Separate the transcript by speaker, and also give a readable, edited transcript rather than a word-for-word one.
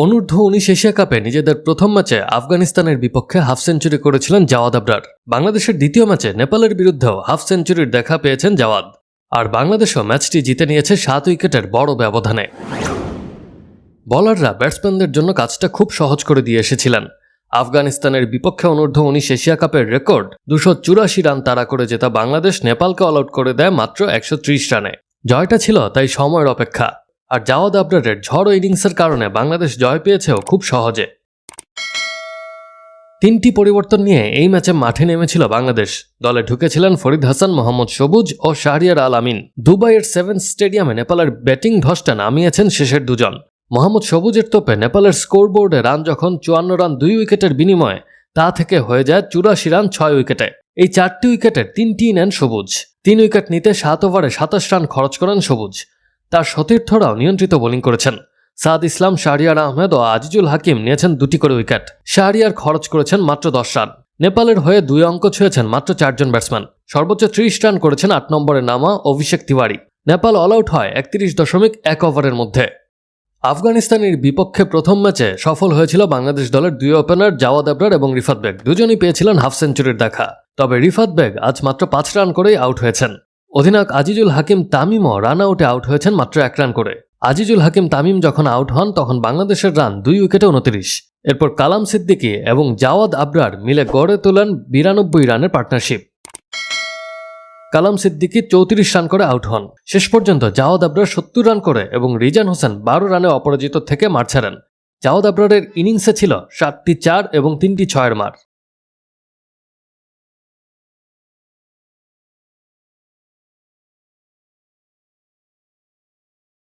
Speaker 1: অনূর্ধ্ব-19 Asia কাপে নিজেদের প্রথম ম্যাচে আফগানিস্তানের বিপক্ষে হাফ সেঞ্চুরি করেছিলেন জাওয়াদ আবরার। বাংলাদেশের দ্বিতীয় ম্যাচে নেপালের বিরুদ্ধেও হাফ সেঞ্চুরির দেখা পেয়েছেন জাওয়াদ। আর বাংলাদেশও ম্যাচটি জিতে নিয়েছে 7 উইকেটের বড় ব্যবধানে। বোলাররা ব্যাটসম্যানদের জন্য কাজটা খুব সহজ করে দিয়ে এসেছিলেন। আফগানিস্তানের বিপক্ষে অনূর্ধ্ব-19 এশিয়া কাপের রেকর্ড 284 রান তাড়া করে জেতা বাংলাদেশ নেপালকে অল আউট করে দেয় মাত্র 130 রানে। জয়টা ছিল তাই সময়ের অপেক্ষা। আর জাওয়াদ আবরারের ঝড়ো ইনিংসের কারণে বাংলাদেশ জয় পেয়েছেও খুব সহজে। 3টি পরিবর্তন নিয়ে এই ম্যাচে মাঠে নেমেছিল বাংলাদেশ। দলে ঢুকেছিলেন ফরিদ হাসান, মোহাম্মদ সবুজ ও শাহরিয়ার আল আমিন। দুবাইয়ের 7 স্টেডিয়ামে নেপালের ব্যাটিং ধসটা নামিয়েছেন শেষের দুজন। মোহাম্মদ সবুজের তোপে নেপালের স্কোরবোর্ডে রান যখন 54 রান 2 উইকেটের বিনিময়ে, তা থেকে হয়ে যায় 84 রান 6 উইকেটে। এই 4টি উইকেটের 3টিই নেন সবুজ। 3 উইকেট নিতে 7 ওভারে 27 রান খরচ করেন সবুজ। তার সতীর্থরাও নিয়ন্ত্রিত বোলিং করেছেন। সাদ ইসলাম, শাহরিয়ার আহমেদ ও আজিজুল হাকিম নিয়েছেন 2টি করে উইকেট। শাহরিয়ার খরচ করেছেন মাত্র 10 রান। নেপালের হয়ে 2 অঙ্ক ছুঁয়েছেন মাত্র 4 জন ব্যাটসম্যান। সর্বোচ্চ 30 রান করেছেন 8 নম্বরে নামা অভিষেক তিওয়ারি। নেপাল অল আউট হয় 31.1 ওভারের মধ্যে। আফগানিস্তানের বিপক্ষে প্রথম ম্যাচে সফল হয়েছিল বাংলাদেশ দলের 2 ওপেনার জাওয়াদ আবরার এবং রিফাত বেগ। দুজনই পেয়েছিলেন হাফ সেঞ্চুরির দেখা। তবে রিফাত বেগ আজ মাত্র 5 রান করেই আউট হয়েছেন। অধিনায়ক আজিজুল হাকিম তামিমও রান আউটে আউট হয়েছেন মাত্র 1 রান করে। আজিজুল হাকিম তামিম যখন আউট হন তখন বাংলাদেশের রান 2 উইকেটে 29। এরপর কালাম সিদ্দিকী এবং জাওয়াদ আবরার মিলে গড়ে তোলেন 92 রানের পার্টনারশিপ। কালাম সিদ্দিকী 34 রান করে আউট হন। শেষ পর্যন্ত জাওয়াদ আবরার 70 রান করে এবং রিজান হোসেন 12 রানে অপরাজিত থেকে মাঠ ছাড়েন। জাওয়াদ আবরারের ইনিংসে ছিল 7টি 4 এবং 3টি 6-এর মার।